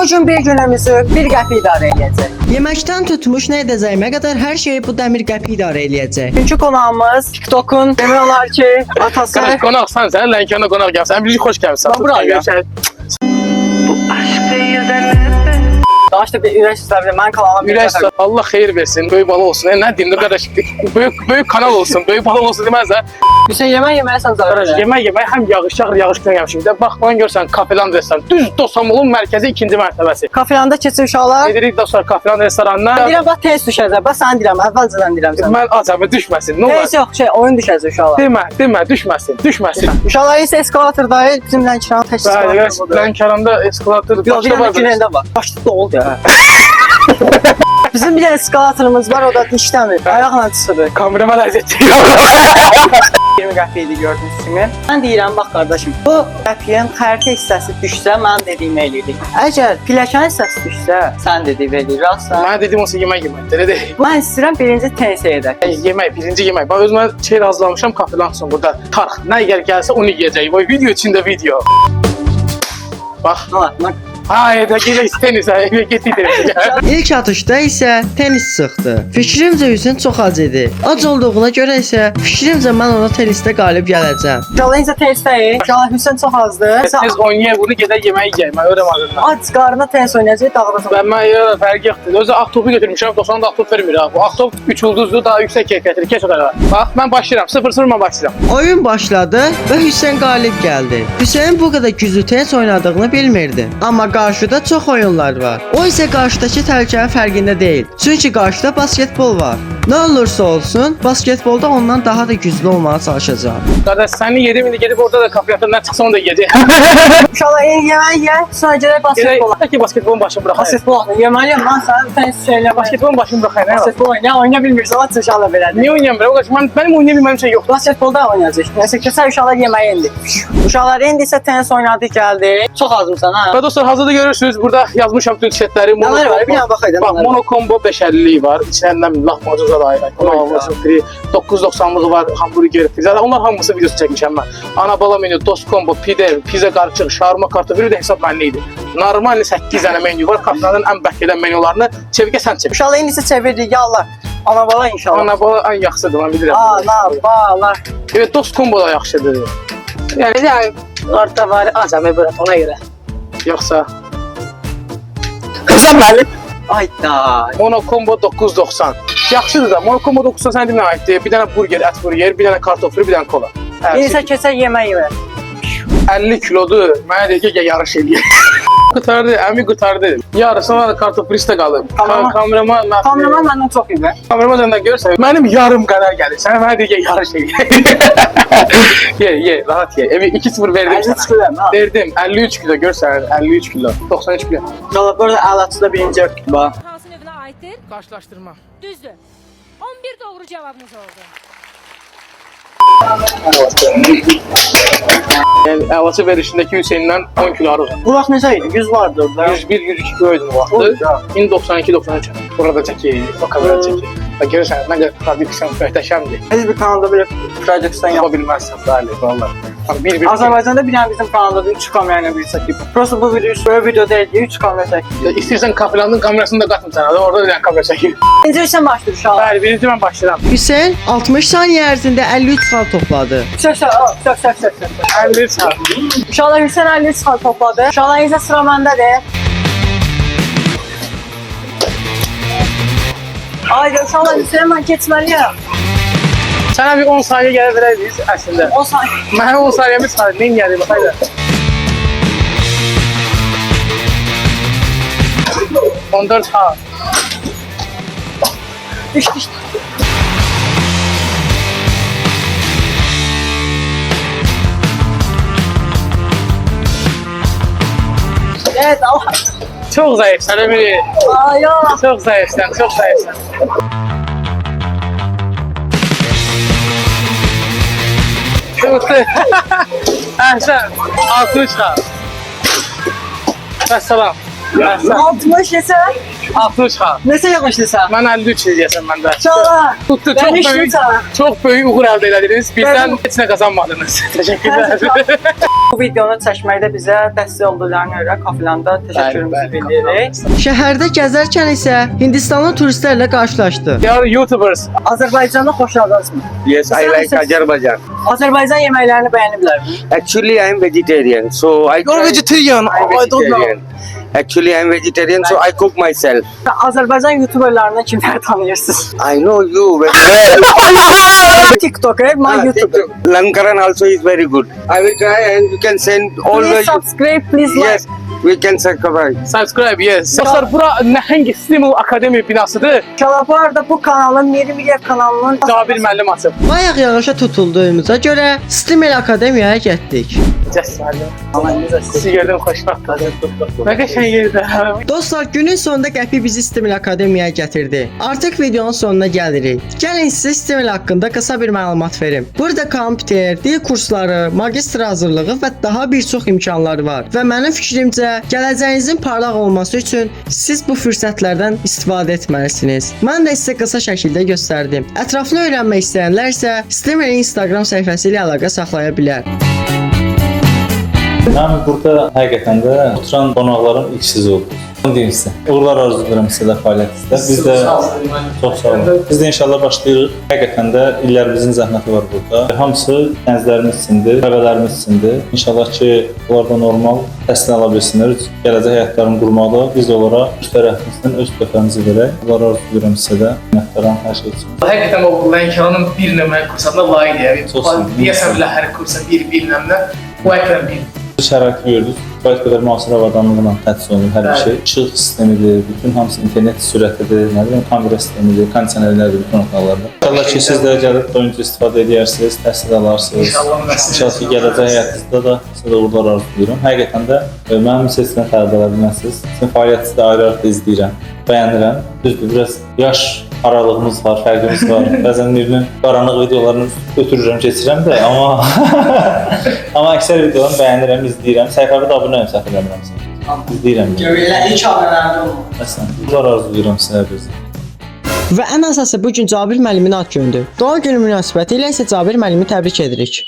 gün bir günümüzü bir qəpik idarə edəcək. Yeməkdən tutmuş nə edəcəyimə qədər hər şeyi bu dəmir qəpik idarə eləyəcək. Çünki qonağımız TikTok'un demək olar ki, atası. Qardaş qonaqsan sən, Lənkərana qonaq gəlsən. Birinci xoş gəlmisən. Bax, bura gəl. Danışdı bir ürək istəbir, mən kanalım. Ürək istəbir, Allah xeyir versin, böyük balıq olsun. Nə deyim də qardaş, böyük kanal olsun, böyük balıq olsun deməzlər. Sən yemək-yeməlisən zaten. Qardaş, yemək həm yağış günə gəlmişim. Bir də bax, onu görsən, Kafeland restoran, düz Dostanbulun mərkəzi 2-ci mərtəbəsi. Kafelanda keçir uşaqlar. Gedirik dostlar Kafeland restoranına. Deyirəm, bax, tez düşəcək. Bax, sən deyirəm, əvvəlcədən deyirəm sən. Mən acabı düşməsin, nə olar? Tez yox, oyun düşəcək uşaqlar. Demə, düşməsin. Uşaqlar isə eskalatordayı, bizim Lənkəran tək eskalator budur. Lənkəranda eskalator başda var. Günəndə var. Başda da oldu ya. Bizim bir dənə eskalatorumuz var, o da dişləmir. Ayaqla çıxır. Kamerama ləzzət 20 qəpiydi gördüyünüz kimi. Mən deyirəm, bax qardaşım, bu qəpiyin xəritə hissəsi düşsə, mən dediyimi eləyirik. Əgər pilləkən hissəsi düşsə, sən dediyimi eləyir, rastsa. Mən dediyim olsa yeməkdir, elə deyil. Mən istəyirəm birinci tensə edək. Birinci yemək. Ben özümə şey hazırlamışam Kafeland üçün burada. Tarix, nə gəlsə onu yeyəcəyik. Bu video içində video. Bax. Hayır, da tenis, getdik. İlk atışda isə tenis çıxdı. Fikrimcə Hüseyn çox ac idi. Ac olduğuna görə isə fikrimcə mən ona tenisdə qalib gələcəm. İnşallah isə tenisdəyik. İnşallah Hüseyn çox azdır. Biz oynayaq bunu, gedək yeməyi yeyək. Mən öyrəm adından. Ac qarına tenis oynayacaq, dağılacaq. Mən fərqi yoxdur. Özü ağ topu götürmüşəm, 90 da ağ top vermir ha. Bu ağ top 3 ulduzlu, daha yüksək keyfiyyətli. Keç o qədər. Bax, mən başlayıram. 0-0 mən başlayıram. Oyun başladı və Hüseyn qalib gəldi. Hüseyn bu qədər güclü tenis oynadığını bilmirdi. Amma qarşıda çox oyunlar var. O isə qarşıdakı təhlükənin fərqində deyil. Çünki qarşıda basketbol var. Nə olursa olsun, basketbolda ondan daha da güclü olmağa çalışacaq. Qardaş, səni yedim indi gedib orada da kafiyatdan nə çıxsa onu da yeyəcək. İnşallah yemək ye, sonra gedək basketbola. Ki basketbolun başını bıraxaq. Basketbol yeməli, mən sən tenis şeylə basketbolun başını bıraxaq. Basketbol oynaya bilmirsən, o inşallah belədir. Niyə oynayamıram? Mənim oynayabilməyim şey yoxdur. Basketbolda oynayacaq. Nəsə keçər uşaqlar yeməyə indi. Uşaqlar indi isə tenis oynadı gəldi. Çox azmısan ha. Və dostlar, hazırda görürsünüz, burada yazmışam bütün çetləri. Nələr var? Bir dənə baxaydı. Bax, Mono Combo 550'lik var. İçindən laf macuza da ayrı. 990'ımız var, hamburger, pizza. Onlar hamısı videosu çəkmişəm mən. Ana bala menü, dost combo, pizza qarışıq, şarma kartofeli, bir də hesab mənli idi. Normal 8 dənə menü var. Kafelandın ən bəhk edən menülarını çevikə sən çevir. İnşallah indi isə çevirdik, ya Allah. Ana bala inşallah. Ana bala ən yaxşıdır, mən bilirəm. Ana bala. Evet, dost combo da yaxşıdır. Yəni orta var, acaba bırak ona görə. Yoxsa Qısa mənim. Ayda. Mono Combo 990. Yaxşıdır da. Mono Combo 990 sənə demə aiddir. Bir dənə burger, ət burger, bir dənə kartoflu, bir dənə kola. İndi isə keçək yemək yemək. 50 kilodur. Mənə deyək ki, yarış eləyək. Qurtardı, əmi qurtardı. Yarısına da kartoflist də qalıb. Kameraman məndən çox iyi. Kameraman səndən görürsən, mənim yarım qədər gəlir. Sənə mənə deyək ki, yarış eləyək. Ye, rahat ye. Evi 2-0 verdim sənə. Verdim, 53 kilo görsən, 53 kilo, 93 kilo. Valla burada əlaçıda birinci örtük var. Hansı növünə aiddir? Qarşılaşdırma. Düzdür. 11 doğru cavabınız oldu. Yəni, əlaçı verişindəki Hüseyndən 10 kilo arıq. Burası necə idi? 100 vardı orada. 101-102 kilo idi bu vaxtı. İndi 92-93. Burada çəkir, o kamera çəkir. Görürsən, məncə prodüksiyon möhtəşəmdir. Heç bir kanalda belə prodüksiyon Yapa bilməzsən, bəli, vallahi. Azərbaycanda bir dənə bizim kanalda 3 kamera ilə bir çəkib. Prosta bu video deyil, 3 kamera çəkib. İstəyirsən Kafelandın kamerasını da qatım sənə, orada bir dənə kamera çəkir. Birinci sən başlayır uşaqlar. Bəli, birinci mən başlayıram. Hüseyn 60 saniyə ərzində 53 xal topladı. Sök. 53 saat. Uşaqlar Hüseyn 53 xal topladı. Uşaqlar isə sıra məndədir. Haydi uşaqlar Hüseyn mən keçməliyəm. Sənə bir 10 saniyə gələ verəyiz əslində. 10 saniyə. Mənə 10 saniyəmi çıxarır, neyin gəlir, bax, hayda. 14 saat. Düş. Evet Allah. Çox zəifsən, Ömürü. Ay ya. Çox zəifsən. Kötü. Əhsən, 60 saat. Vəssalam. 60 yesə. 60 saat. Nesə yaxşısan? Mən 53 deyəsən məndə. İnşallah. Tutdu, Ben hiç çox böyük uğur əldə elədiniz. Birdən heç nə qazanmadınız. Təşəkkürlər. Bu videonu çəkməkdə bizə dəstək olduqlarına görə Kafilanda təşəkkürümüzü bildiririk. Şəhərdə gəzərkən isə Hindistanlı turistlərlə qarşılaşdı. They are YouTubers. Azərbaycanı xoşladınızmı? Yes, I like Azerbaijan. Azərbaycan yeməklərini bəyəniblərmi? Actually, I am vegetarian, so I. You're vegetarian. I'm I don't know. vegetarian. Actually, I am vegetarian, so I cook myself. Azərbaycan YouTuberlarından kimləri tanıyırsınız? I know you very well. TikToker, my Ah, YouTuber. TikTok. Lankaran also is very good. I will try, and you can send all Please the. subscribe, please like. Yes, we can subscribe. Subscribe, yes. Dostlar, bura Nəhəng Stimul Akademi binasıdır. İnşallah bu arada bu kanalın, Miri Miliyev kanalının Cabir müəllim açıb. Bayaq yağışa tutulduğumuza görə Stimel Akademiyaya getdik. Sizi gördüm, xoşbəxtdir. Nə qəşəng yerdə. Dostlar, günün sonunda Qəpi bizi Stimel Akademiyaya gətirdi. Artıq videonun sonuna gəlirik. Gəlin sizə Stimel haqqında qısa bir məlumat verim. Burada kompüter, dil kursları, magistr hazırlığı və daha bir çox imkanlar var. Və mənim fikrimcə, gələcəyinizin parlaq olması üçün siz bu fürsətlərdən istifadə etməlisiniz. Mən də sizə qısa şəkildə göstərdim. Ətraflı öyrənmək istəyənlər isə Stimel'in Instagram səhifəsi ilə əlaqə saxlaya bilər. Mən burada həqiqətən də oturan qonaqların ilksiz oldu. Onu deyim sizə. Uğurlar arzu edirəm sizə də fəaliyyətinizdə. Biz də çox sağ olun. Biz də inşallah başlayırıq. Həqiqətən də illərimizin zəhməti var burada. Hamısı gənclərimiz üçündür, tələbələrimiz üçündür. İnşallah ki, onlar da normal təhsil ala bilsinlər. Gələcək həyatlarını qurmaqda biz də onlara üst tərəfimizdən öz töhfəmizi verək. Uğurlar arzu edirəm sizə də. Minnətdaram hər şey üçün. Həqiqətən o Lənkəranın bir nömrə kursatına layiqdir. Çox sağ olun. Deyəsən bilə hər kursa bir nömrə. Bu əkrəm bir. Şəraiti gördük. Kifayət qədər müasir avadanlıqla təchiz olunur hər bir şey. İşıq sistemidir, bütün hamısı internet sürətidir, nə bilim kamera sistemidir, kondisionerlərdir bütün otaqlarda. İnşallah ki siz də gəlib doyunca istifadə edərsiniz, təhsil alarsınız. İnşallah ki gələcək həyatınızda da sizə də uğurlar arzulayıram. Həqiqətən də mənim seçilən tələbələrdən sizin fəaliyyətinizi də ayrı-ayrı izləyirəm, bəyənirəm. Düzdür, biraz yaş aralığımız var, fərqimiz var. Bəzən birinin qaranlıq videolarını ötürürəm, keçirəm də, amma əksər videolarını bəyənirəm, izləyirəm. Səhifəmə də abunə olun, səhv eləmirəmsə. İzləyirəm. Görürlər, ilk abunələrdə olun. Məsələn, uğurlar arzulayıram sizə bizə. Və ən əsası bu gün Cabir müəllimin ad günüdür. Doğum günü münasibətilə isə Cabir müəllimi təbrik edirik.